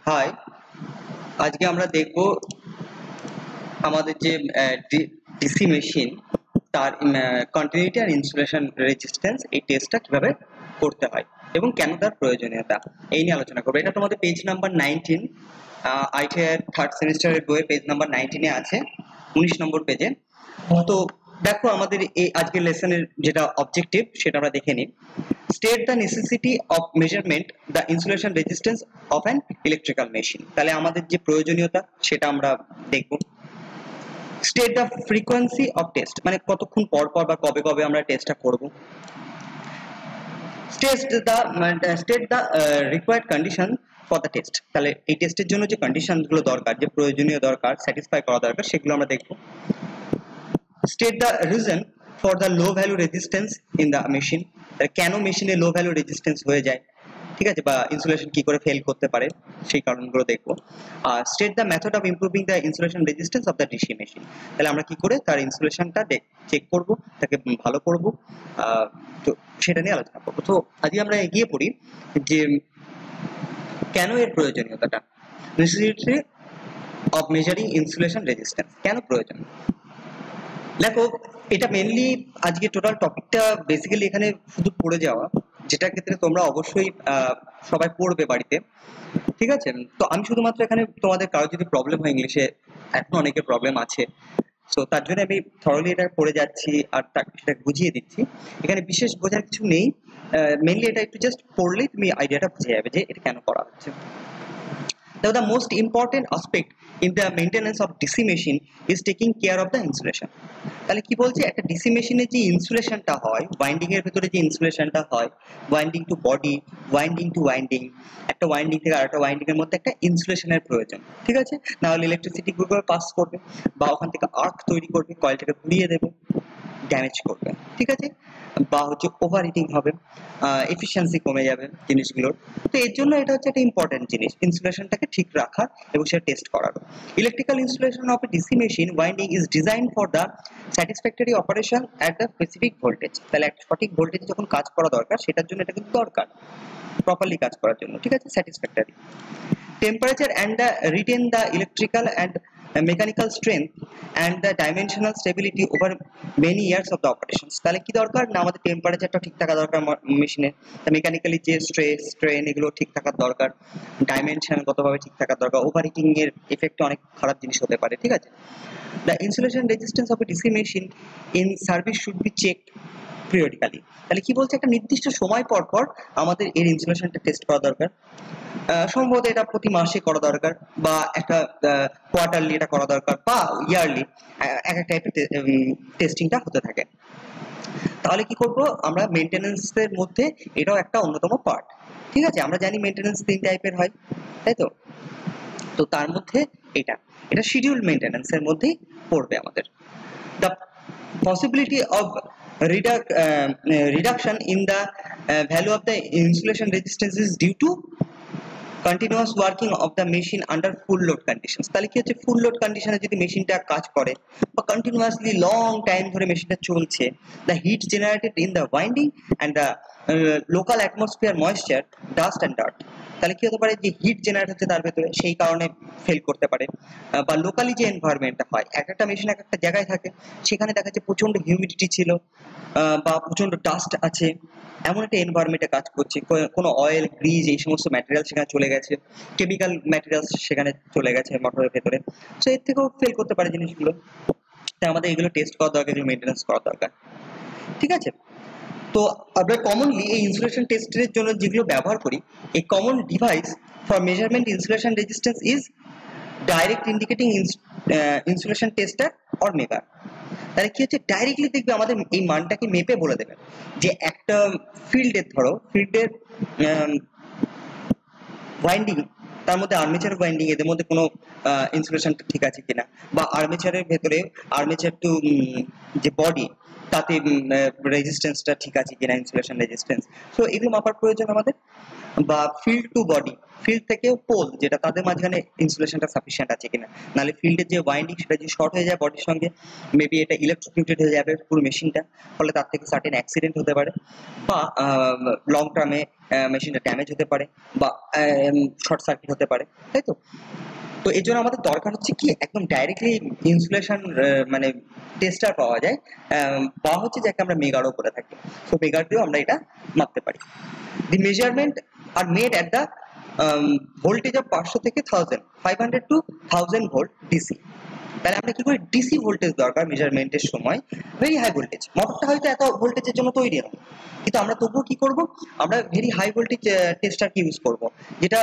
High, আজকে আমরা দেখব আমাদের যে ডিসি মেশিন তার কন্টিনিউটি আর ইনসুলেশন রেজিস্ট্যান্স এই টেস্টটা কিভাবে করতে হয় এবং কেন তার প্রয়োজনীয়তা এই নিয়ে আলোচনা করবো। এটা তোমাদের পেজ নাম্বার 19 আইটিআই থার্ড সেমিস্টারের বইয়ের পেজ নাম্বার 19 আছে, 19 নম্বর পেজে। তো দেখো আমাদের এই আজকের লেসনের যেটা অবজেক্টিভ সেটা আমরা দেখে নিই। State the necessity of measurement the insulation resistance of an electrical machine। তাহলে আমাদের যে প্রয়োজনীয়তা সেটা আমরা দেখব। State the frequency of test, মানে কতক্ষণ পর পর বা কবে কবে আমরা টেস্টটা করব। State the required condition for the test। তাহলে এই টেস্টের জন্য যে কন্ডিশনগুলো দরকার, যে প্রয়োজনীয় দরকার, স্যাটিসফাই করা দরকার, সেগুলো আমরা দেখব। State the reason for the low value resistance in the machine। কেন মেশিনে লো ভ্যালু রেজিস্ট্যান্স হয়ে যায়, ঠিক আছে, বা ইনসুলেশন কি করে ফেল করতে পারে সেই কারণগুলো দেখবো। আর state the method of improving the insulation resistance of the DC machine. তাহলে আমরা কি করে তার ইনসুলেশনটা চেক করব, তাকে ভালো করব, তো সেটা নিয়ে আলোচনা করবো। তো আজকে আমরা এগিয়ে পড়ি যে কেন এর প্রয়োজনীয়তাটা, necessity of measuring insulation resistance কেন প্রয়োজন। দেখো, এটা মেনলি আজকে টোটাল টপিকটা বেসিক্যালি এখানে শুধু পড়ে যাওয়া, যেটার ক্ষেত্রে তোমরা অবশ্যই সবাই পড়বে বাড়িতে, ঠিক আছে। তো আমি শুধুমাত্র এখানে তোমাদের কারো যদি প্রবলেম হয় ইংলিশে, এখন অনেকের প্রবলেম আছে, তো তার জন্য আমি থরলি এটা পড়ে যাচ্ছি আর সেটা বুঝিয়ে দিচ্ছি। এখানে বিশেষ বোঝার কিছু নেই, মেনলি এটা একটু জাস্ট পড়লেই তুমি আইডিয়াটা বুঝে যাবে যে এটা কেন করা হচ্ছে। Now the most important aspect in the maintenance of DC machine is taking care of the insulation। তাহলে কি বলছে, একটা ডিসি মেশিনে যে ইনসুলেশনটা হয়, ওয়াইন্ডিং এর ভিতরে যে ইনসুলেশনটা হয়, winding to body, winding to winding, একটা ওয়াইন্ডিং থেকে আরেকটা ওয়াইন্ডিং এর মধ্যে একটা ইনসুলেশনের প্রয়োজন, ঠিক আছে। না হলে ইলেকট্রিসিটি গ্রুপে পাস করবে বা ওখান থেকে আর্ক তৈরি করবে, কয়েলটাকে ঘুরিয়ে দেবে, ড্যামেজ করবে, ঠিক আছে, বা হচ্ছে ওভার হিটিং হবে, এফিসিয়েন্সি কমে যাবে জিনিসগুলোর। তো এর জন্য এটা হচ্ছে একটা ইম্পর্টেন্ট জিনিস, ইনসুলেশনটাকে ঠিক রাখা এবং সেটা টেস্ট করানো। Electrical insulation of A DC machine winding is design for the satisfactory operation at the specific voltage. তাহলে একটা সঠিক ভোল্টেজে যখন কাজ করা দরকার সেটার জন্য এটা কিন্তু দরকার, প্রপারলি কাজ করার জন্য, ঠিক আছে, satisfactory. Temperature and retain the electrical and mechanical strength and the dimensional stability over many years of the operations। তাহলে কি দরকার না, আমাদের টেম্পারেচারটা ঠিক থাকা দরকার মেশিনে, মেকানিক্যালি যে স্ট্রেস স্ট্রেন এগুলো ঠিক থাকার দরকার, ডাইমেনশনগতভাবে ঠিক থাকার দরকার, ওভারহিটিং এর এফেক্ট অনেক খারাপ জিনিস হতে পারে, ঠিক আছে। The insulation resistance of a DC machine in service should be checked periodically। তাহলে কি বলছে, একটা নির্দিষ্ট সময় পর পর আমাদের এর ইনসুলেশনটা টেস্ট করা দরকার। সম্ভবত এটা প্রতি মাসে করা দরকার, বা একটা কোয়ার্টারলি এটা করা দরকার, বা ইয়ারলি এক এক টাইপের টেস্টিংটা হতে থাকে। তাহলে কি করব আমরা, মেইনটেনেন্সের মধ্যে এটাও একটা অন্যতম পার্ট, ঠিক আছে। আমরা জানি মেইনটেনেন্স 3 টাইপের হয়, তাই তো। তো তার মধ্যে এটা শিডিউল মেইনটেনেন্সের মধ্যেই পড়বে আমাদের। The possibility of reduction in the value of the insulation resistance is due to continuous working of the machine under full load conditions। তাহলে কি হচ্ছে, ফুল লোড কন্ডিশনে যদি মেশিনটা কাজ করে বা কন্টিনিউয়াসলি লং টাইম ধরে মেশিনটা চলছে, the heat generated in the winding and the local atmosphere moisture, dust and dirt। তাহলে কি হতে পারে, যে হিট জেনারেট হচ্ছে তার ভেতরে, সেই কারণে ফেল করতে পারে। বা লোকালি যে এনভায়রনমেন্টটা হয়, একটা মেশিন এক একটা জায়গায় থাকে, সেখানে দেখা যাচ্ছে প্রচন্ড হিউমিডিটি ছিল, বা প্রচন্ড ডাস্ট আছে, এমন একটা এনভায়রনমেন্টে কাজ করছে, কোনো অয়েল গ্রিজ এই সমস্ত ম্যাটেরিয়াল সেখানে চলে গেছে, কেমিক্যাল ম্যাটেরিয়ালস সেখানে চলে গেছে মোটরের ভেতরে, তো এর থেকেও ফেল করতে পারে জিনিসগুলো। তাই আমাদের এগুলো টেস্ট করা দরকার, এগুলো মেইনটেনেন্স করা দরকার, ঠিক আছে। তো আমরা কমনলি এই ইনসুলেশন টেস্টের জন্য যেগুলো ব্যবহার করি, এই common device for measurement insulation resistance is direct indicating insulation tester or megger. তাহলে কি হচ্ছে, ডাইরেক্টলি দেখবে আমাদের এই মানটাকে মেপে বলে দেবে যে একটা ফিল্ডের, ধরো ফিল্ডের ওয়াইন্ডিং, তার মধ্যে আর্মেচার ওয়াইন্ডিং, এদের মধ্যে কোনো ইনসুলেশন ঠিক আছে কিনা, বা আর্মেচারের ভেতরে আর্মেচার টু যে বডি, তাতে রেজিস্ট্যান্সটা ঠিক আছে কিনা, ইনসুলেশন রেজিস্ট্যান্স, সো এগুলো মাপার প্রয়োজন আমাদের। বা ফিল্ড টু বডি, ফিল্ড থেকে পোল যেটা তাদের মাঝখানে ইনসুলেশনটা সাফিসিয়েন্ট আছে কিনা, নাহলে ফিল্ডের যে ওয়াইন্ডিং সেটা যদি শর্ট হয়ে যায় বডির সঙ্গে, মেবি এটা ইলেকট্রোকিউটেড হয়ে যাবে পুরো মেশিনটা, ফলে তার থেকে সার্টেন অ্যাক্সিডেন্ট হতে পারে, বা লং টার্মে মেশিনটা ড্যামেজ হতে পারে, বা শর্ট সার্কিট হতে পারে, তাই তো। তো এই জন্য আমাদের দরকার হচ্ছে কি একদম ডাইরেক্টলি ইনসুলেশন মানে টেস্টার পাওয়া যায়, বা হচ্ছে যাকে আমরা মেগারও করে থাকি, তো মেগার দিয়েও আমরা এটা মাপতে পারি। The measurement are made at the voltage of 500 থেকে 1000, 500 to 1000 ভোল্ট ডিসি। তাহলে আমরা কি করি, ডিসি ভোল্টেজ দরকার মেজারমেন্টের সময়, ভেরি হাই ভোল্টেজ, মোটরটা হয়তো এত ভোল্টেজের জন্য তৈরি নয়, কিন্তু আমরা তবুও কি করব, আমরা ভেরি হাই ভোল্টেজ টেস্টারকে ইউজ করব, যেটা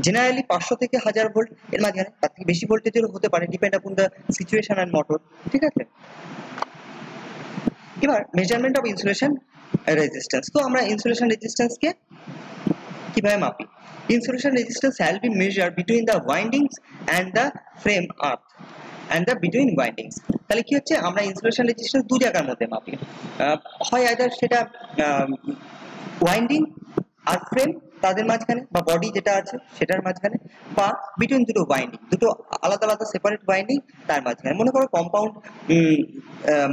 জেনারেলি 500 থেকে 1000 ভোল্ট এর মাঝখানে, তার থেকে বেশি ভোল্টেজেরও হতে পারে, depend upon the situation and motor, ঠিক আছে। এবার মেজারমেন্ট অফ ইনসুলেশন রেজিস্ট্যান্স, তো আমরা ইনসুলেশন রেজিস্ট্যান্সকে কিভাবে মাপি? Insulation resistance shall be measured between the windings and the frame earth and the between windings। তাহলে কি হচ্ছে, আমরা ইনসুলেশন রেজিস্ট্যান্স দু জায়গার মধ্যে মাপি, হয় আইদার সেটা ওয়াইন্ডিং আর ফ্রেম তাদের মাঝখানে, বা বডি যেটা আছে সেটার মাঝখানে, বা বিটুইন দুটো ওয়াইন্ডিং, দুটো আলাদা আলাদা সেপারেট ওয়াইন্ডিং তার মাঝখানে। মনে করো কম্পাউন্ড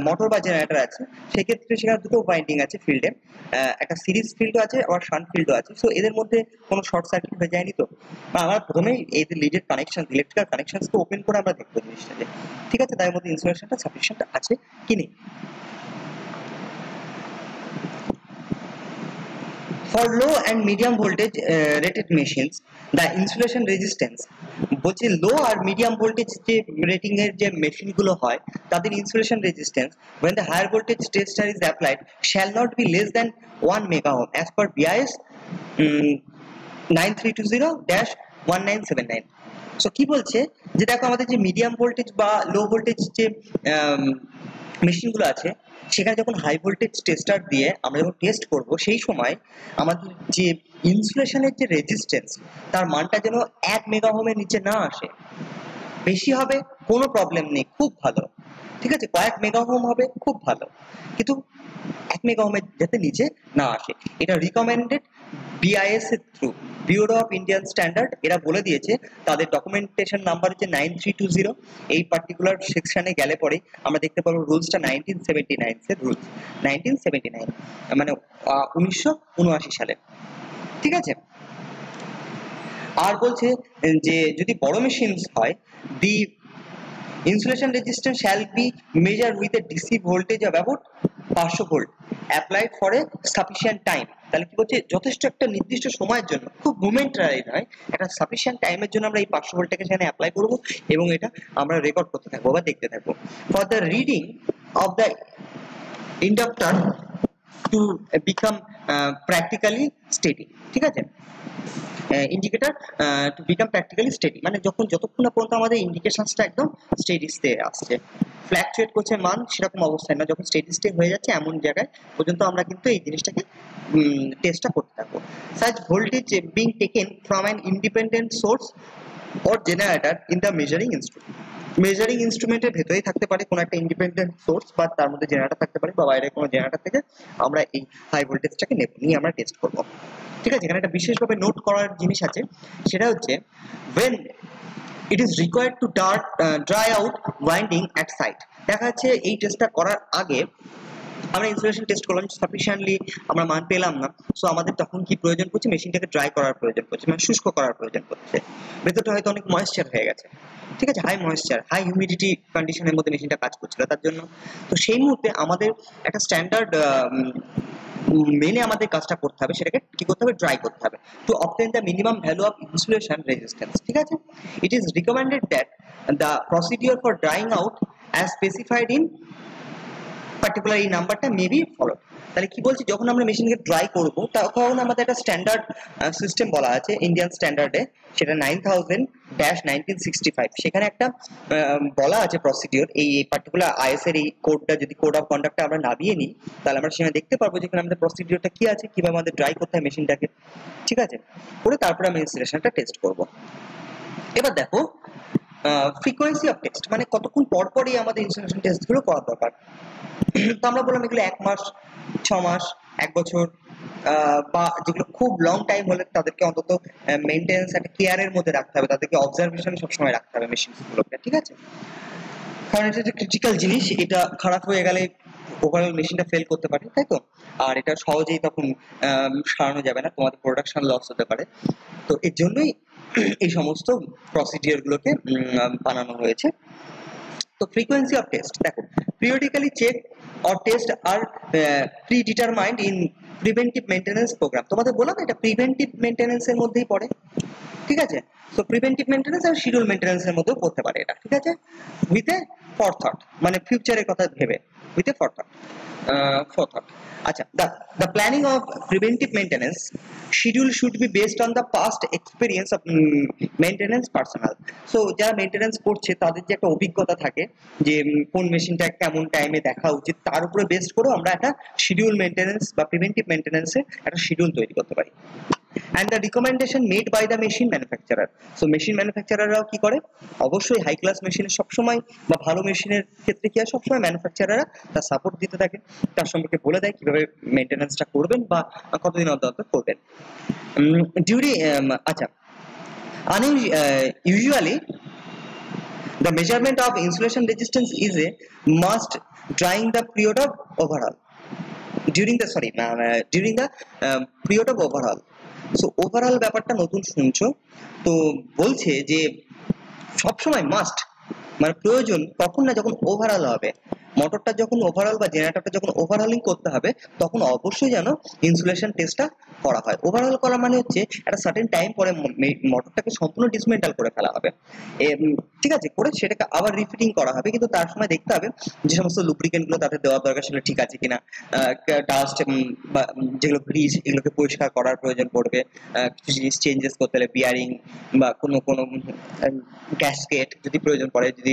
মোটর বা জেনারেটর আছে, সেক্ষেত্রে সেখানে দুটো ওয়াইন্ডিং আছে ফিল্ডে, একটা সিরিজ ফিল্ডও আছে আবার শান্ট ফিল্ডও আছে, সো এদের মধ্যে কোনো শর্ট সার্কিট হয়ে যায়নি তো। বা আমরা প্রথমেই এই যে লিডের কানেকশন, ইলেকট্রিক্যাল কানেকশনকে ওপেন করে আমরা দেখবো জিনিসটাকে, ঠিক আছে, তার মধ্যে ইনসুলেশনটা সাফিসিয়েন্ট আছে কি নেই। For low and medium voltage rated machines, the insulation resistance, বলছি লো আর মিডিয়াম ভোল্টেজ যে রেটিং এর যে মেশিন গুলো হয় তাদের insulation resistance when the higher voltage tester is applied shall not be less than 1 mega ohm as per BIS 9320-1979। So কি বলছে, যে দেখো আমাদের যে মিডিয়াম ভোল্টেজ বা লো ভোল্টেজ যে মেশিন গুলো আছে, সেখানে যখন হাই ভোল্টেজ টেস্টার দিয়ে আমরা যখন টেস্ট করব, সেই সময় আমাদের যে ইনসুলেশনের যে রেজিস্ট্যান্স তার মানটা যেন 1 মেগা ওহমের নিচে না আসে। বেশি হবে কোনো প্রবলেম নেই, খুব ভালো, ঠিক আছে, কয়েক মেগা ওহম হবে খুব ভালো, কিন্তু 1 মেগা ওহমের যাতে নিচে না আসে। এটা রিকমেন্ডেড বিআইএস এর through, bureau of Indian standard, এরা বলে দিয়েছে, তাদের ডকুমেন্টেশন নাম্বার হচ্ছে 9320। এই পার্টিকুলার সেকশনে গেলে পরে আমরা দেখতে পাবো রুলসটা 1979 এর রুলস, 1979 মানে 1979 সালে, ঠিক আছে। আর বলছে যে যদি বড় মেশিনস হয়, দি insulation resistance shall be measured with a DC voltage of about 500 volt applied for a sufficient time। তাহলে কি বলছে, যথেষ্ট একটা নির্দিষ্ট সময়ের জন্য, খুব মোমেন্টারি নয়, একটা সাফিসিয়েন্ট টাইমের জন্য আমরা এই 500 ভোল্টটাকে সেখানে অ্যাপ্লাই করব, এবং এটা আমরা রেকর্ড করতে থাকবো বা দেখতে থাকবো। For the reading of the inductor to become practically steady, ঠিক আছে, indicator to become practically steady, মানে যতক্ষণ না পর্যন্ত আমাদের ইন্ডিকেশনসটা একদম স্টেডি স্টে আসছে, ফ্ল্যাকচুয়েট করছে মান সেরকম অবস্থায় না, যখন স্টেডি স্টে হয়ে যাচ্ছে এমন জায়গায় পর্যন্ত আমরা কিন্তু এই জিনিসটাকে টেস্টটা করতে থাকবো। Such voltage being taken from an independent source or generator in the measuring instrument. Measuring ইনস্ট্রুমেন্টের ভেতরেই থাকতে পারে কোনো একটা ইন্ডিপেন্ডেন্ট সোর্স, বা তার মধ্যে জেনারেটর থাকতে পারে, বা বাইরে কোনো জেনারেটর থেকে আমরা এই হাই ভোল্টেজটাকে নিয়ে আমরা টেস্ট করবো, ঠিক আছে। এখানে একটা বিশেষভাবে নোট করার জিনিস আছে, সেটা হচ্ছে when it is required to dry out winding at site। দেখা যাচ্ছে এই টেস্টটা করার আগে আমরা ইনসুলেশন টেস্ট করলাম, সাফিসিয়েন্টলি আমরা মান পেলাম না, সো আমাদের তখন কি প্রয়োজন পড়ছে, মেশিনটাকে ড্রাই করার প্রয়োজন পড়ছে, মানে শুষ্ক করার প্রয়োজন পড়ছে, ভেতরটা হয়তো অনেক ময়েশ্চার হয়ে গেছে, ঠিক আছে, হাই ময়েশ্চার হাই হিউমিডিটি কন্ডিশনের মধ্যে মেশিনটা কাজ করছিল তার জন্য। তো সেই মুহূর্তে আমাদের একটা স্ট্যান্ডার্ড মেনে আমাদের কাজটা করতে হবে, সেটাকে কি করতে হবে, ড্রাই করতে হবে, to obtain the minimum value of insulation resistance, ঠিক আছে। It is recommended that the procedure for drawing out as specified in particular এই নাম্বারটা মেবি ফলো। তাহলে কি বলছি, যখন আমরা মেশিনকে ড্রাই করব তখন আমাদের একটা স্ট্যান্ডার্ড সিস্টেম বলা আছে ইন্ডিয়ান স্ট্যান্ডার্ডে, সেটা 9000-1965, সেখানে একটা বলা আছে প্রসিডিওর, এই পার্টিকুলার আইএস এর এই কোডটা যদি কোড অফ কন্ডাক্টটা আমরা নামিয়ে নিই, তাহলে আমরা সেখানে দেখতে পারবো যেখানে আমাদের প্রসিডিওরটা কি আছে, কিভাবে আমাদের ড্রাই করতে হয় মেশিনটাকে, ঠিক আছে, করে তারপরে আমি ইনস্টলেশনটা টেস্ট করব। এবার দেখো ফ্রিকোয়েন্সি অফ টেস্ট মানে কতক্ষণ পর পরই আমাদের ইনস্টলেশন টেস্ট গুলো করা দরকার। তো আমরা বললাম এগুলো 1 মাস, 6 মাস, 1 বছর, বা যেগুলো খুব লং টাইম হলে তাদেরকে অন্তত মেইনটেনেন্স একটা কেয়ারের মধ্যে রাখতে হবে, তাদেরকে অবজারভেশনে সবসময় রাখতে হবে মেশিন গুলোকে, ঠিক আছে? কারণ এটা একটা ক্রিটিক্যাল জিনিস, এটা খারাপ হয়ে গেলে ওভারঅল মেশিনটা ফেল করতে পারে, তাই তো? আর এটা সহজেই তখন সারানো যাবে না, তোমাদের প্রোডাকশন লস হতে পারে। তো এর জন্যই এই সমস্ত প্রসিডিওর গুলোকে বানানো হয়েছে। তো frequency of test দেখো, periodically check or test are predetermined in preventive maintenance program। তোমাদের বললাম এটা প্রিভেন্টিভ মেইনটেনেন্স এর মধ্যেই পড়ে, ঠিক আছে? তো প্রিভেন্টিভ মেইনটেনেন্স আর শিডিউল মেইনটেনেন্স এর মধ্যেও পড়তে পারে এটা, ঠিক আছে? উইথ এ ফরথট, মানে ফিউচারের কথা ভেবে, উইথ এ ফরথট, ফরথট। আচ্ছা, the planning of preventive maintenance schedule should be based on the past experience of maintenance personnel। So যারা মেইনটেনেন্স করছে তাদের যে একটা অভিজ্ঞতা থাকে যে কোন মেশিনটা কেমন টাইমে দেখা উচিত, তার উপরে বেসড করে আমরা একটা শিডিউল মেইনটেনেন্স বা প্রিভেন্টিভ মেইনটেনেন্সের একটা শিডিউল তৈরি করতে পারি। and the recommendation made by the machine manufacturer। so machine manufacturer রাও কি করে, অবশ্যই হাই ক্লাস মেশিনের সবসময় বা ভালো মেশিনের ক্ষেত্রে কি হয়, সবসময় ম্যানুফ্যাকচারাররা তার সাপোর্ট দিতে থাকে, তার সম্পর্কে বলে দেয় কিভাবে মেইনটেনেন্সটা করবেন বা কতদিন অন্তর অন্তর করবেন। ডিউরিং আচ্ছা, usually the measurement of insulation resistance is a must during the period of overhaul, during the period of overhaul। So overall ব্যাপারটা নতুন শুনছো, তো বলছে যে সবসময় মাস্ট মানে প্রয়োজন তখন না যখন ওভারঅল হবে, মোটরটা যখন ওভারঅল বা জেনারেটরটা যখন ওভারহলিং করতে হবে তখন অবশ্যই যেন ইনসুলেশন টেস্টটা করা হয়। ওভারঅল করা মানে হচ্ছে একটা সার্টেন টাইম পরে মোটরটাকে সম্পূর্ণ ডিসমেন্টাল করে ফেলা হবে, ঠিক আছে, করে সেটাকে আবার রিফিটিং করা হবে, কিন্তু তার সময় দেখতে হবে যে সমস্ত লুব্রিকেন্ট গুলো তাতে দেওয়া দরকার সেগুলো ঠিক আছে কিনা, ডাস্ট বা যেগুলো গ্রিজ এগুলোকে পরিষ্কার করার প্রয়োজন পড়বে, কিছু জিনিস চেঞ্জেস করতে হলে বিয়ারিং বা কোনো কোনো গ্যাসকেট যদি প্রয়োজন পড়ে, যদি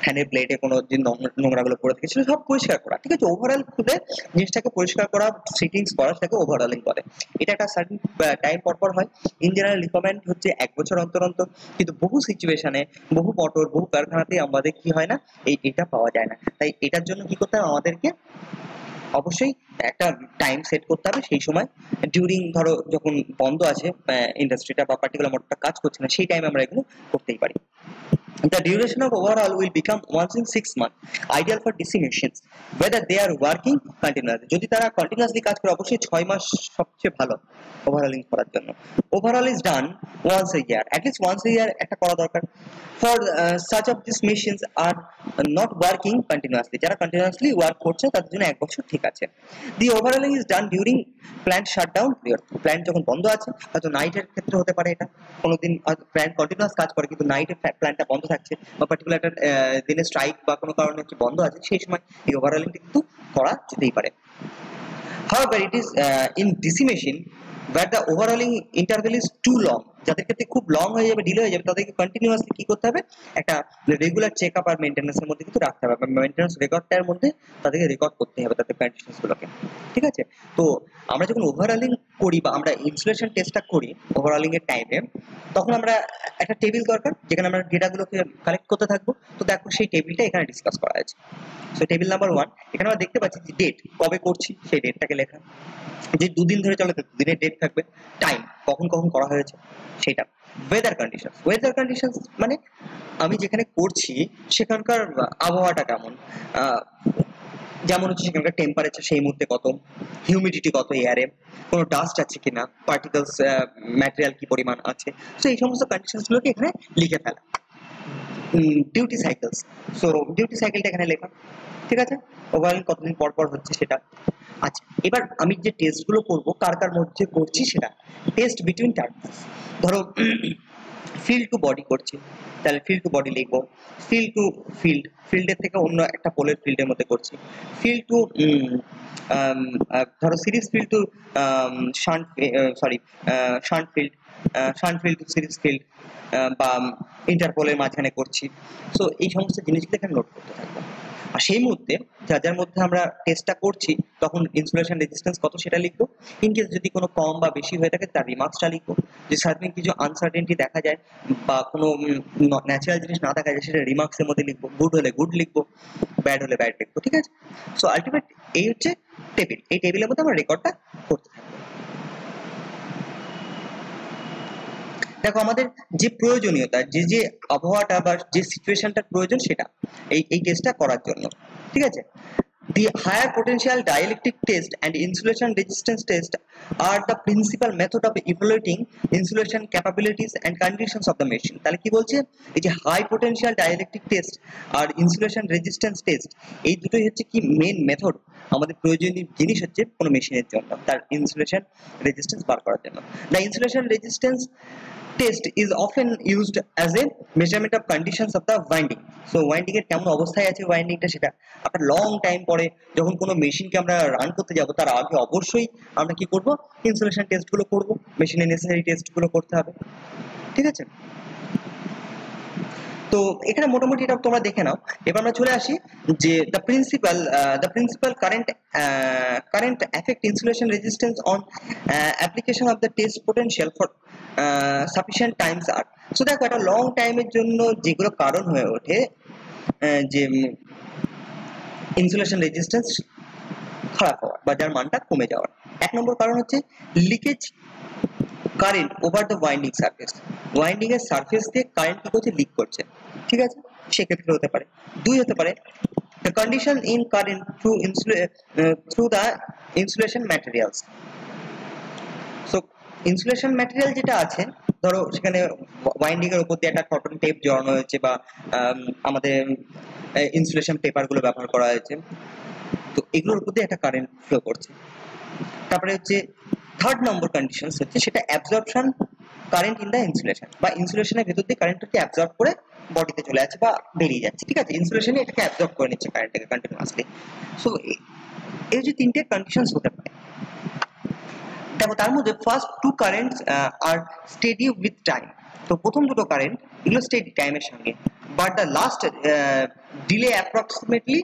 ফ্যানের প্লেটে কোনো যে নোংরাগুলো পড়ে থাকে সেটা সব পরিষ্কার করা, ঠিক আছে? ওভারঅল খুলে জিনিসটাকে পরিষ্কার করা, ফিটিংস করা, সেটাকে ওভারঅলিং বলে। এটা একটা সার্টেন টাইম পর পর হয়। ইন জেনারেল রিকমেন্ড হচ্ছে 1 বছর অন্তর অন্তর, কিন্তু বহু সিচুয়েশনে বহু মোটর বহু কারখানাতে আমাদের কি হয় না, এটা পাওয়া যায় না। তাই এটার জন্য কি করতে হবে আমাদেরকে, অবশ্যই একটা টাইম সেট করতে হবে, সেই সময় ডিউরিং ধরো যখন বন্ধ আছে ইন্ডাস্ট্রিটা বা পার্টিকুলার মোটরটা কাজ করছে না, সেই টাইমে আমরা এগুলো করতেই পারি। The duration of overhaul will become once in 6 months, ideal for DC machines, whether they are working continuously। যদি তারা কন্টিনিউয়াসলি কাজ করে অবশ্যই 6 মাস সবচেয়ে ভালো ওভারহলিং করার জন্য। Overall is done once a year, at least once a year একটা করা দরকার। For such of these machines are not working continuously, যারা কন্টিনিউয়াসলি ওয়ার্ক করছে তাদের জন্য 1 বছর ঠিক আছে। The overhauling is done during plant shutdown period, plant যখন বন্ধ আছে, হয়তো নাইটের ক্ষেত্রে হতে পারে, এটা কোনোদিন প্ল্যান্ট কন্টিনিউয়াস কাজ করে কিন্তু নাইটে প্ল্যান্টটা বন্ধ থাকছে বা পার্টিকুলার একটা দিনে স্ট্রাইক বা কোনো কারণে হচ্ছে বন্ধ আছে, সেই সময় এই ওভারহলিংটা কিন্তু করা যেতেই পারে। However, it is in DC machine where the overhauling interval is too long, যাদের ক্ষেত্রে খুব লং হয়ে যাবে, ডিলে হয়ে যাবে, তাদেরকে কন্টিনিউয়াসলি কি করতে হবে, একটা রেগুলার চেকআপ আর মেইনটেনেন্সের মধ্যে কিন্তু রাখতে হবে, মেইনটেনেন্স রেকর্ডটার মধ্যে তাদেরকে রেকর্ড করতে হবে তাদের কন্ডিশনস গুলোকে, ঠিক আছে? তো আমরা যখন ওভারহলিং করি বা আমরা ইনসুলেশন টেস্টটা করি ওভারহলিং এর টাইমে, তখন আমরা একটা টেবিল দরকার যেখানে আমরা ডেটাগুলোকে কালেক্ট করতে থাকবো। তো দেখো সেই টেবিলটা এখানে ডিসকাস করা আছে। সো টেবিল নাম্বার 1, এখানে আমরা দেখতে পাচ্ছি যে ডেট, কবে করছি সেই ডেটটাকে লেখা, যে 2 দিন ধরে চলে 2 দিনের ডেট থাকবে, টাইম কখন কখন করা হয়েছে সেটা, ওয়েদার কন্ডিশনস, ওয়েদার কন্ডিশনস মানে আমি যেখানে করছি সেখানকার আবহাওয়াটা কেমন, যেমন হচ্ছে সেখানকার টেম্পারেচার সেই মুহূর্তে কত, হিউমিডিটি কত এয়ারে, কোনো ডাস্ট আছে কিনা, পার্টিকেলস ম্যাটেরিয়াল কি পরিমাণ আছে, তো এই সমস্ত কন্ডিশনস গুলোকে এখানে লিখে ফেলা। ডিউটি সাইকেলস, সো ডিউটি সাইকেলটা এখানে লেখা, ঠিক আছে? ওভারঅল কতদিন পর পর হচ্ছে সেটা। আচ্ছা, এবার আমি যে টেস্ট গুলো করবো কার কার মধ্যে করছি সেটা, টেস্ট বিটুইন টার্গেটস। ধরো ফিল্ড টু বডি করছি, তাহলে ফিল্ড টু বডি লিখবো, ফিল্ড টু ফিল্ড, ফিল্ডের থেকে অন্য একটা পোলের ফিল্ডের মধ্যে করছি, ফিল্ড টু ধরো series field to shunt, shunt field, shunt field to series field, বা ইন্টারপোলের মাঝখানে করছি। সো এই সমস্ত জিনিসগুলো এখানে নোট করতে থাকবো। আর সেই মুহূর্তে যার মধ্যে আমরা টেস্টটা করছি তখন ইনসুলেশন রেজিস্ট্যান্স কত সেটা লিখবো। ইন কেস যদি কোনো কম বা বেশি হয়ে থাকে তার রিমার্কসটা লিখবো। যে সার্টেন কিছু আনসার্টেনটি দেখা যায় বা কোনো ন্যাচারাল জিনিস না দেখা যায় সেটা রিমার্কসের মধ্যে লিখবো। গুড হলে গুড লিখবো, ব্যাড হলে ব্যাড লিখবো। ঠিক আছে, সো আলটিমেট এই হচ্ছে টেবিল। এই টেবিলের মধ্যে আমরা রেকর্ডটা করতে থাকবো। দেখো আমাদের যে প্রয়োজনীয়তা, যে আবহাওয়াটা বা যে সিচুয়েশনটার প্রয়োজন সেটা এই টেস্টটা করার জন্য। ঠিক আছে, the higher potential dielectric test and insulation resistance test are the principal method of evaluating insulation capabilities and conditions of the machine। তাহলে কি বলছে, এই যে হাই পোটেনশিয়াল ডাইইলেকট্রিক টেস্ট আর ইনসুলেশন রেজিস্ট্যান্স টেস্ট, এই দুটোই হচ্ছে কি মেইন মেথড, আমাদের প্রয়োজনীয় জিনিস হচ্ছে কোনো মেশিনের জন্য তার ইনসুলেশন রেজিস্ট্যান্স বার করার জন্য। The insulation resistance test is often used as a measurement of conditions of the winding। so winding এর কেমন অবস্থায় আছে ওয়াইন্ডিংটা, সেটা আপনার লং টাইম পরে যখন কোনো মেশিনকে আমরা রান করতে যাব তার আগে অবশ্যই আমরা কি করব, ইনসুলেশন টেস্টগুলো করব, মেশিনের নেসেসারি টেস্টগুলো করতে হবে। ঠিক আছে, তো এখানে মোটামুটি এটা তোমরা দেখে নাও। এবার আমরা চলে আসি যে the principal current effect insulation resistance on application of the test potential for sufficient times আর। সো দেখো একটা লং টাইমের জন্য যেগুলো কারণ হয়ে ওঠে যে ইনসুলেশন রেজিস্ট্যান্স খারাপ হওয়ার বা যার মানটা কমে যাওয়ার, এক নম্বর কারণ হচ্ছে leakage current over the winding surface. Winding এর সারফেস দিয়ে কারেন্ট কি করছে, লিক করছে। ঠিক আছে, সেক্ষেত্রে হতে পারে। দুই হতে পারে the condition in current through the insulation materials। so insulation material যেটা আছে, ধরো সেখানে ওয়াইন্ডিং এর উপর দিয়ে একটা কটন টেপ জড়ানো হয়েছে বা আমাদের ইনসুলেশন পেপার গুলো ব্যবহার করা হয়েছে, তো এগুলোর উপর দিয়ে একটা কারেন্ট ফ্লো করছে। তারপরে হচ্ছে থার্ড নম্বর কন্ডিশন হচ্ছে সেটা absorption current in the insulation, বা ইনসুলেশনের ভেতর দিয়ে কারেন্টটাকে অ্যাবজর্ব করে বডিতে চলে যাচ্ছে বা বেরিয়ে যাচ্ছে। ঠিক আছে, ইনসুলেশনে এটাকে অ্যাবজর্ব করে নিচ্ছে কারেন্টটাকে কন্টিনিউয়াসলি। সো এই যে তিনটে কন্ডিশনস হতে পারে। দেখো তার মধ্যে first two currents are steady with time. তো প্রথম দুটো কারেন্ট এগুলো স্টেডি টাইমের সঙ্গে, but the last delay approximately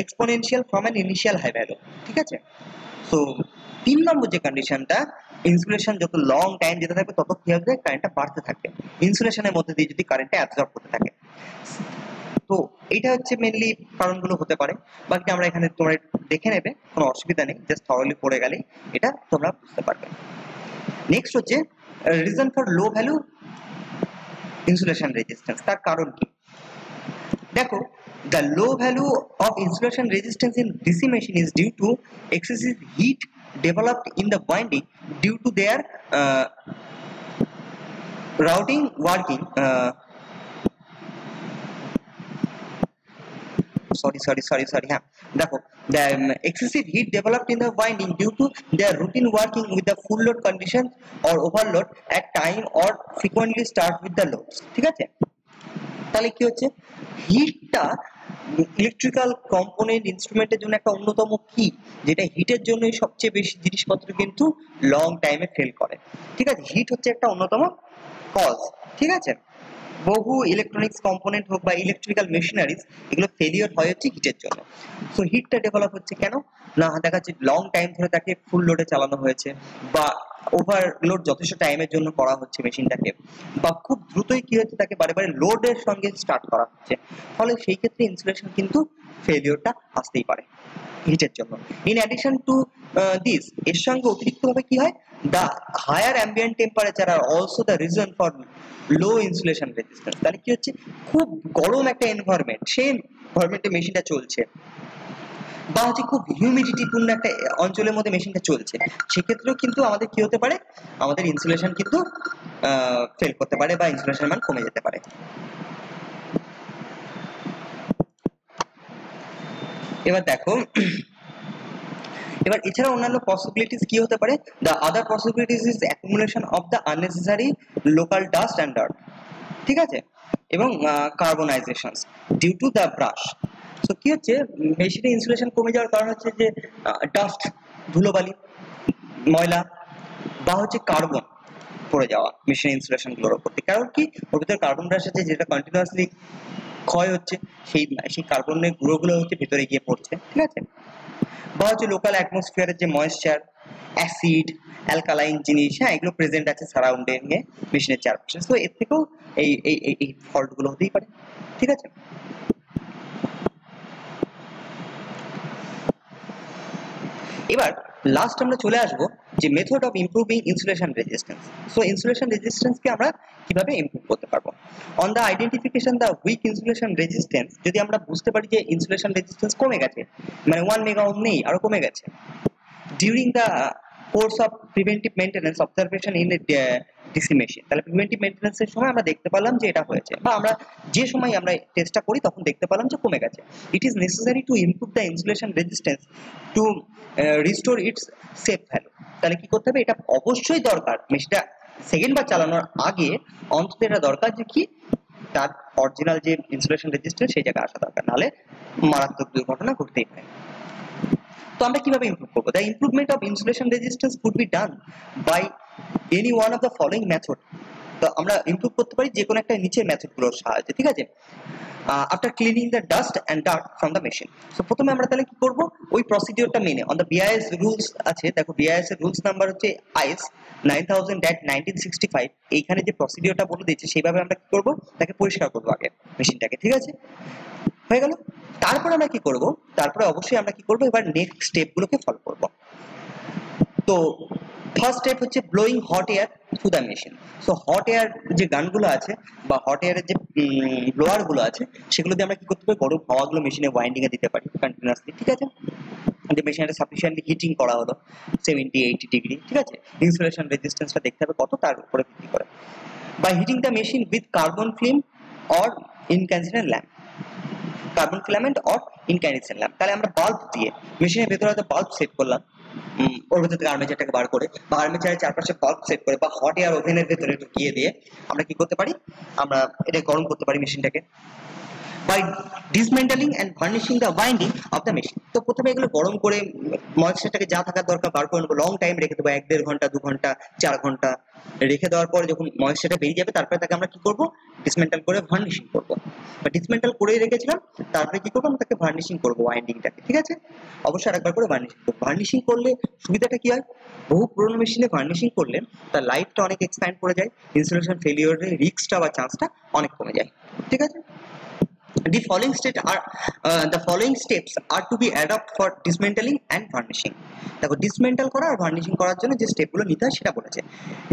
exponential from an initial high value. ঠিক আছে, সো তিন নম্বর যে কন্ডিশনটা, ইনসুলেশন যত লং টাইম যেতে থাকবে তত কি হবে, কারেন্টটা বাড়তে থাকবে ইনসুলেশনের মধ্যে দিয়ে যদি কারেন্টটা অ্যাবজর্ব করতে থাকে। তো এটা হচ্ছে মেইনলি কারণগুলো হতে পারে। বাকি আমরা এখানে তোমরা দেখে নেবে, কোনো অসুবিধা নেই, জাস্ট থরলি পড়ে গেলেই এটা তোমরা বুঝতে পারবে। নেক্সট হচ্ছে reason for low value insulation resistance, তার কারণ কি। দেখো the low value of insulation resistance in DC machine is due to excessive heat developed in the winding due to their routing working sorry হ্যাঁ, দেখো the excessive heat developed in the winding due to their routine working with the full load condition or overload at time or frequently start with the loads। ঠিক আছে, তাহলে কি হচ্ছে, হিটটা electrical component ইনস্ট্রুমেন্টের জন্য একটা অন্যতম কি, যেটা হিটের জন্যই সবচেয়ে বেশি জিনিসপত্র কিন্তু লং টাইমে ফেল করে। ঠিক আছে, হিট হচ্ছে একটা অন্যতম কজ। ঠিক আছে, বহু ইলেকট্রনিক্স কম্পোনেন্ট হোক বা ইলেকট্রিক্যাল মেশিনারিজ, এগুলো ফেলিওর হয় হচ্ছে হিটের জন্য। সো হিটটা ডেভেলপ হচ্ছে কেন না, দেখা যাচ্ছে লং টাইম ধরে তাকে ফুল লোডে চালানো হয়েছে বা ওভারলোড যথেষ্ট টাইমের জন্য করা হচ্ছে মেশিনটাকে, বা খুব দ্রুতই কি হচ্ছে তাকে বারে বারে লোডের সঙ্গে স্টার্ট করা হচ্ছে, ফলে সেই ক্ষেত্রে ইনসুলেশন কিন্তু ফেলিওরটা আসতেই পারে হিটের জন্য। ইন অ্যাডিশন টু দিস, এর সঙ্গে অতিরিক্তভাবে কি হয়, the higher ambient temperature are also the reason for low insulation resistance। তাহলে কি হচ্ছে, খুব গরম একটা এনভায়রনমেন্ট, সেই এনভায়রনমেন্টে মেশিনটা চলছে, বা হচ্ছে খুব হিউমিডিটি পূর্ণ একটা অঞ্চলের মধ্যে মেশিনটা চলছে, সেক্ষেত্রেও কিন্তু আমাদের কি হতে পারে, আমাদের ইনসুলেশন কিন্তু ফেল করতে পারে বা ইনসুলেশন মান কমে যেতে পারে। এবার দেখো, এবার এছাড়া অন্যান্য পসিবিলিটিস কি হতে পারে, the other possibilities is accumulation of the unnecessary local dust and dirt. ঠিক আছে, এবং carbonization due to the brush. So কি হচ্ছে, মেশিনে ইনসুলেশন কমে যাওয়ার কারণ হচ্ছে যে ডাস্ট, ধুলোবালি, ময়লা, বা হচ্ছে কার্বন পড়ে যাওয়া মেশিন ইনসুলেশন গুলোর উপর। কারণ কি, ওর ভিতরে কার্বন ব্রাশ আছে যেটা কন্টিনিউয়াসলি ক্ষয় হচ্ছে, সেই সেই কার্বনের গুঁড়োগুলো হচ্ছে ভেতরে গিয়ে পড়ছে, ঠিক আছে। বা হচ্ছে লোকাল অ্যাটমসফিয়ারের যে ময়েশ্চার, অ্যাসিড, অ্যালকালাইন জিনিস, হ্যাঁ, এগুলো প্রেজেন্ট আছে সারাউন্ডিং এ মেশিনের চারপাশে। তো এর থেকেও এই ফল্ট গুলো হতেই পারে, ঠিক আছে। এবার লাস্ট আমরা চলে আসবো যে method of improving insulation resistance. So insulation রেজিস্ট্যান্সকে আমরা কিভাবে ইমপ্রুভ করতে পারবো। On the identification the weak insulation resistance, যদি আমরা বুঝতে পারি যে ইনসুলেশন রেজিস্ট্যান্স কমে গেছে, মানে 1 মেগা ওহম নেই, আরো কমে গেছে, during the course of preventive maintenance observation in decimation, তাহলে প্রিভেন্টিভ মেইনটেনেন্সের সময় আমরা দেখতে পেলাম যে এটা হয়েছে, বা আমরা যে সময় আমরা টেস্টটা করি তখন দেখতে পেলাম যে কমে গেছে। It is necessary to improve the insulation resistance to restore it's safe value. তাহলে কি করতে হবে, এটা অবশ্যই দরকার, মেশিনটা সেকেন্ড বার চালানোর আগে অন্তত এটা দরকার যে কি তার অরিজিনাল যে ইনসুলেশন রেজিস্ট্যান্স সেই জায়গায় আসা দরকার, নাহলে মারাত্মক দুর্ঘটনা ঘটতেই পারে। তো আমরা কিভাবে ইমপ্রুভ করবো? The improvement of insulation resistance could be done by any one of the following method. তো আমরা ইমপ্রুভ করতে পারি যে কোনো একটা নিচের মেথডগুলোর সাহায্যে, ঠিক আছে। After cleaning the dust and dirt from the machine. So প্রথমে আমরা তাহলে কি করবো, ওই প্রসিডিওরটা মেনে অন দ্য বিআইএস রুলস আছে, দেখো বিআইএস এর রুলস নাম্বার হচ্ছে আইএস 9000/1965, এইখানে যে প্রসিডিওরটা বলে দিয়েছে সেইভাবে আমরা কি করবো, তাকে পরিষ্কার করবো আগে মেশিনটাকে, ঠিক আছে, হয়ে গেল। তারপর আমরা কি করব, তারপরে অবশ্যই আমরা কি করব, এবার নেক্সট স্টেপগুলোকে ফলো করব। তো ফার্স্ট স্টেপ হচ্ছে blowing hot air through the machine. So hot air যে গানগুলো আছে বা হট এয়ারের যে ব্লোয়ার গুলো আছে সেগুলো দিয়ে আমরা কি করতে পারি, গরম হাওয়াগুলো মেশিনে ওয়াইন্ডিং এ দিতে পারি কন্টিনিউয়াসলি, ঠিক আছে। যে মেশিনটা সাফিসিয়েন্টলি হিটিং করা হলো 70-80 ডিগ্রি, ঠিক আছে। ইনসুলেশন রেজিস্ট্যান্সটা দেখতে হবে কত, তার উপরে ভিত্তি করে। By heating the machine with carbon film or incandescent lamp, carbon filament or incandescent lamp. তাহলে আমরা বাল্ব দিয়ে মেশিনের ভেতরে হয়তো বাল্ব সেট করলাম, ওর ভেতর থেকে আর্মেচারটাকে বার করে, বা আর্মেচারের চারপাশে বাল্ব সেট করে, বা হট এয়ার ওভেনের ভেতরে ঢুকিয়ে দিয়ে আমরা কি করতে পারি, আমরা এটা গরম করতে পারি মেশিনটাকে। By dismantling and varnishing the winding of the machine. তো প্রথমে এগুলো গরম করে ময়েশ্চারটাকে যা থাকার দরকার বার করে নেবো, লং টাইম রেখে দেবো, 1-1.5 ঘন্টা, 2 ঘন্টা, 4 ঘন্টা রেখে দেওয়ার পরে যখন ময়েশ্চারটা বেরিয়ে যাবে তারপরে তাকে আমরা কি করবো, ডিসমেন্টাল করে ভার্নিশিং করবো, বা ডিসমেন্টাল করেই রেখেছিলাম তারপরে কি করবো, আমরা তাকে ভার্নিশিং করবো ওয়াইন্ডিংটাকে, ঠিক আছে। অবশ্যই আরেকবার করে ভার্নিশিং করবো। ভার্নিশিং করলে সুবিধাটা কি হয়, বহু পুরোনো মেশিনে ভার্নিশিং করলে তার লাইফটা অনেক এক্সপ্যান্ড করে যায়, ইনসুলেশন ফেলিওরের রিস্কটা বা চান্সটা অনেক কমে যায়, ঠিক আছে। The following steps are to be adopted for dismantling and varnishing. দেখো ডিসমেন্টাল করা আর ভার্নিশিং করার জন্য যে স্টেপগুলো নিতে হয় সেটা বলেছে।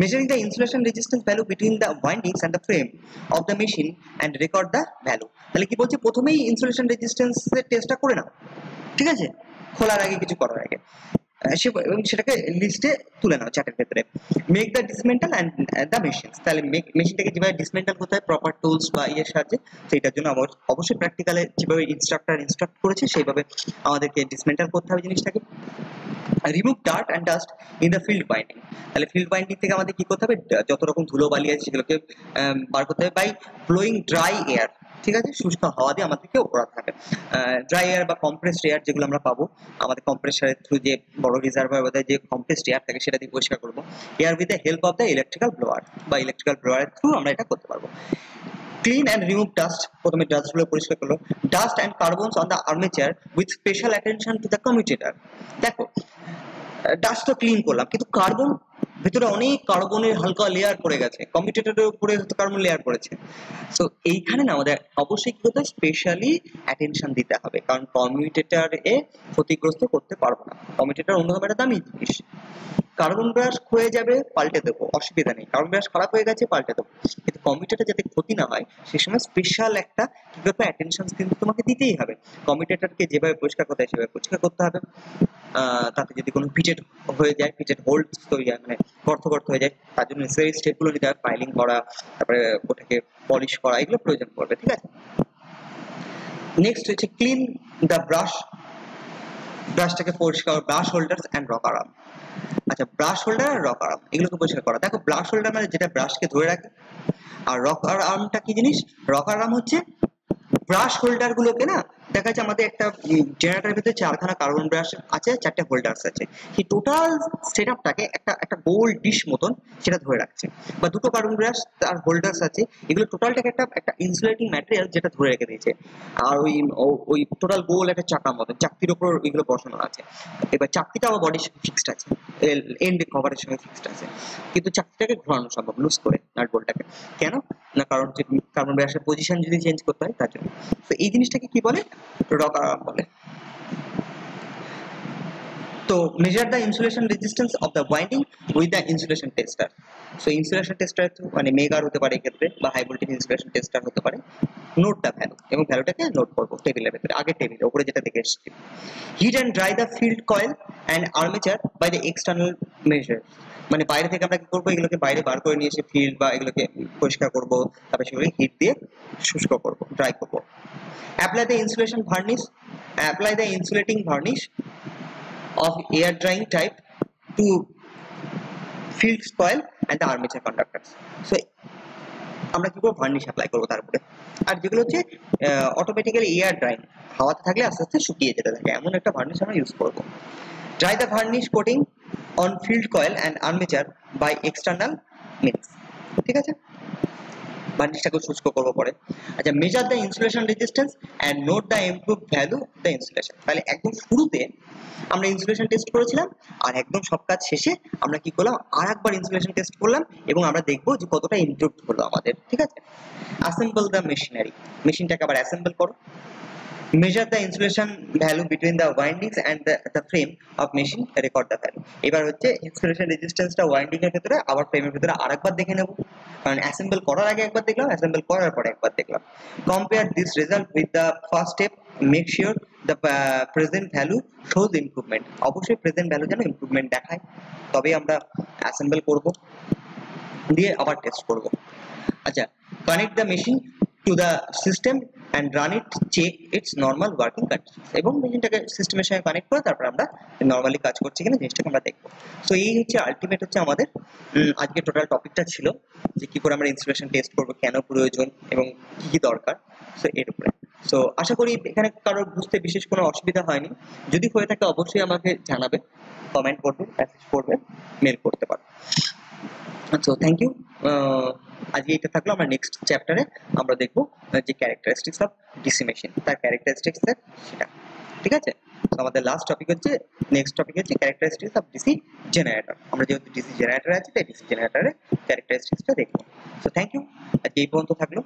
Measuring the insulation resistance value between the windings and the frame of the machine and record the value. তাহলে কি বলছে, প্রথমেই ইনসুলেশন রেজিস্ট্যান্সের টেস্টটা করে নাও, ঠিক আছে, খোলার আগে, কিছু করার আগে সেটাকে লিস্টে তুলে নাও চার্টের ক্ষেত্রে। Make the dismantle and the machine, তাহলে মেশিনটাকে যেভাবে ডিসমেন্টাল করতে হয় প্রপার টুলস বা ইয়ের সাহায্যে, সেইটার জন্য অবশ্যই প্র্যাকটিক্যালে যেভাবে ইনস্ট্রাক্ট করেছে সেইভাবে আমাদেরকে ডিসমেন্টাল করতে হবে জিনিসটাকে। Remove dirt and dust in the field binding, তাহলে ফিল্ড বাইন্ডিং থেকে আমাদের কি করতে হবে, যত রকম ধুলো বালি আছে সেগুলোকে বার করতে হবে। বাই ব্লোয়িং ড্রাই এয়ার, ঠিক আছে, শুষ্ক হাওয়া দিয়ে আমাদেরকে ওপরাতে হবে। ড্রাই এয়ার বা কম্প্রেসড এয়ার যেগুলো আমরা পাবো আমাদের কম্প্রেসারের থ্রু, যে বড় রিজার্ভার বা যে কম্প্রেসড এয়ার থাকে সেটা দিয়ে পরিষ্কার করবো। Air with the help of the electrical blower, বা ইলেকট্রিক্যাল ব্লোয়ারের থ্রু আমরা এটা করতে পারবো। ক্লিন অ্যান্ড রিমুভ ডাস্ট, প্রথমে ডাস্টগুলো পরিষ্কার করলো। Dust and carbons on the armature with special attention to the commutator. দেখো ডাস্ট তো ক্লিন করলাম, কিন্তু কার্বন ভিতরে অনেক কার্বনের হালকা লেয়ার পড়ে গেছে, কমিউটেটরের উপরে হয়তো কার্বন লেয়ার পড়েছে। সো এইখানে না আমাদের অবশ্যই কি করতে হবে, স্পেশালি অ্যাটেনশন দিতে হবে, কারণ কমিউটেটর এ ক্ষতিগ্রস্ত করতে পারবো না। কমিউটেটর অন্যরকম একটা দামি জিনিস। কার্বন ব্রাশ ক্ষয়ে যাবে, পাল্টে দেবো, অসুবিধা নেই, কার্বন ব্রাশ খারাপ হয়ে গেছে পাল্টে দেবো, কিন্তু কমিউটেটর যাতে ক্ষতি না হয় সেই সময় স্পেশাল একটা কি করতে অ্যাটেনশন কিন্তু তোমাকে দিতেই হবে। কমিউটেটরকে যেভাবে পরিষ্কার করতে হয় সেভাবে পরিষ্কার করতে হবে। তাতে যদি কোনো পিটেড হয়ে যায়, পিটেড হোল্ড তৈরি হয়, মানে গর্ত হয়ে যায়, তার জন্য নেসেসারি স্টেপগুলো নিতে হবে, ফাইলিং করা, তারপরে ওটাকে পলিশ করা, এগুলো প্রয়োজন পড়বে, ঠিক আছে। নেক্সট হচ্ছে ক্লিন দ্য ব্রাশটাকে পরিষ্কার, brush holders and rock arm. আচ্ছা, ব্রাশ হোল্ডার আর রক আর্ম এগুলোকে পরিষ্কার করা। দেখো ব্রাশ হোল্ডার মানে যেটা ব্রাশকে ধরে রাখে, আর রক আর্মটা কি জিনিস, রক আর্ম হচ্ছে ব্রাশ হোল্ডার গুলোকে না দেখা যাচ্ছে আমাদের একটা জেনারেটরের ভিতরে 4খানা কার্বন ব্রাশ আছে, 4টে হোল্ডার্স আছে। সেই টোটাল সেটআপটাকে একটা গোল ডিশ মতন সেটা ধরে রাখছে, বা দুটো কার্বন ব্রাশ আর হোল্ডার্স আছে, এগুলো টোটালটাকে একটা ইনসুলেটিং ম্যাটেরিয়াল যেটা ধরে রেখে দিয়েছে। আর ওই টোটাল গোল একটা চাকার মতন, চাকতির উপর এগুলো বসানো আছে। এবার চাকতিটা আবার বডির সঙ্গে ফিক্সড আছে, এন্ড কভারের সঙ্গে ফিক্সড আছে, কিন্তু চাকতিটাকে ঘোরানো সম্ভব লুজ করে নাট বোল্টটাকে। কেন না, কারণ যে কার্বন ব্রাশের পজিশন যদি চেঞ্জ করতে হয় তার জন্য। তো এই জিনিসটাকে কি বলে, রক আর্ম বলে। তো measure the insulation resistance of the winding with the insulation tester. So insulation tester মানে মেগার হতে পারে এক্ষেত্রে, বা হাই ভোল্টেজ ইনসুলেশন টেস্টার হতে পারে। নোট দ্য ভ্যালু, এবং ভ্যালুটাকে নোট করবো টেবিলের ভেতরে, আগের টেবিলে উপরে যেটা দেখে এসেছি। Heat and dry the field coil and armature by the external measure. মানে বাইরে থেকে আমরা কি করবো, এগুলোকে বাইরে বার করে নিয়ে এসে ফিল্ড বা এগুলোকে পরিষ্কার করবো, তারপরে সেগুলোকে হিট দিয়ে শুষ্ক করবো, ড্রাই করবো। Apply the insulation varnish, apply the insulating varnish of air drying type to field coil and the armature conductors. So আমরা কি করব, ভার্নিশ অ্যাপ্লাই করব তার উপরে। আর যেগুলো হচ্ছে অটোমেটিক্যালি এয়ার ড্রাইং, হাওয়াতে থাকলে আস্তে আস্তে শুকিয়ে যেতে থাকে, এমন একটা ভার্নিশ আমরা ইউজ করব। Dry the varnish coating on field coil and armature by external means. ঠিক আছে, ভার্নিশটাকে শুষ্ক করবো পরে। আচ্ছা, measure the insulation resistance and note the improve value of the insulation. তাহলে একদম শুরুতে আমরা ইনসুলেশন টেস্ট করেছিলাম, আর একদম সব কাজ শেষে আমরা কি করলাম, আর একবার ইনসুলেশন টেস্ট করলাম, এবং আমরা দেখবো যে কতটা ইমপ্রুভ হলো আমাদের। ঠিক আছে, অ্যাসেম্বল দ্য মেশিনারি, মেশিনটাকে আবার অ্যাসেম্বল করো। measure the insulation value between the windings and the frame of machine, record the value. এবার হচ্ছে ইনসুলেশন রেজিস্ট্যান্সটা ওয়াইন্ডিং এর ভিতরে আবার ফ্রেমের ভিতরে আরেকবার দেখে নেব, কারণ অ্যাসেম্বল করার আগে একবার দেখলাম, অ্যাসেম্বল করার পরে একবার দেখলাম। Compare this result with the first step, make sure the present value shows improvement. অবশ্যই প্রেজেন্ট ভ্যালু যেন ইমপ্রুভমেন্ট দেখায়, তবেই আমরা অ্যাসেম্বল করব, দিয়ে আবার টেস্ট করব। আচ্ছা, connect the machine to the system and run it, check its normal working conditions, এবং মেশিনটাকে সিস্টেমের সঙ্গে কানেক্ট করে তারপর আমরা নরমালি কাজ করছি কিনা জিনিসটাকে আমরা দেখবো। সো এই হচ্ছে আলটিমেট হচ্ছে আমাদের আজকে টোটাল টপিকটা ছিল, যে কি করে আমরা ইনসুলেশন টেস্ট করবো, কেন প্রয়োজন এবং কি কি দরকার, সো এর উপরে। সো আশা করি এখানে কারোর বুঝতে বিশেষ কোনো অসুবিধা হয়নি। যদি হয়ে থাকে অবশ্যই আমাকে জানাবে, কমেন্ট করবে, মেসেজ করবে, মেল করতে পারো। So thank you. আজকে এটা থাকলো, আমরা নেক্সট চ্যাপ্টারে আমরা দেখবো যে ক্যারেক্টারিস্টিক্স অফ ডিসি মেশিন, তার ক্যারেক্টারিস্টিক্স সেটা। ঠিক আছে, তো আমাদের লাস্ট টপিক হচ্ছে, নেক্সট টপিক হচ্ছে ক্যারেক্টারিস্টিক্স অফ ডিসি জেনারেটর। আমরা যেহেতু ডিসি জেনারেটর আছে, তাই ডিসি জেনারেটরের ক্যারেক্টারিস্টিক্সটা দেখবো। সো থ্যাংক ইউ, আজকে এই পর্যন্ত থাকলো।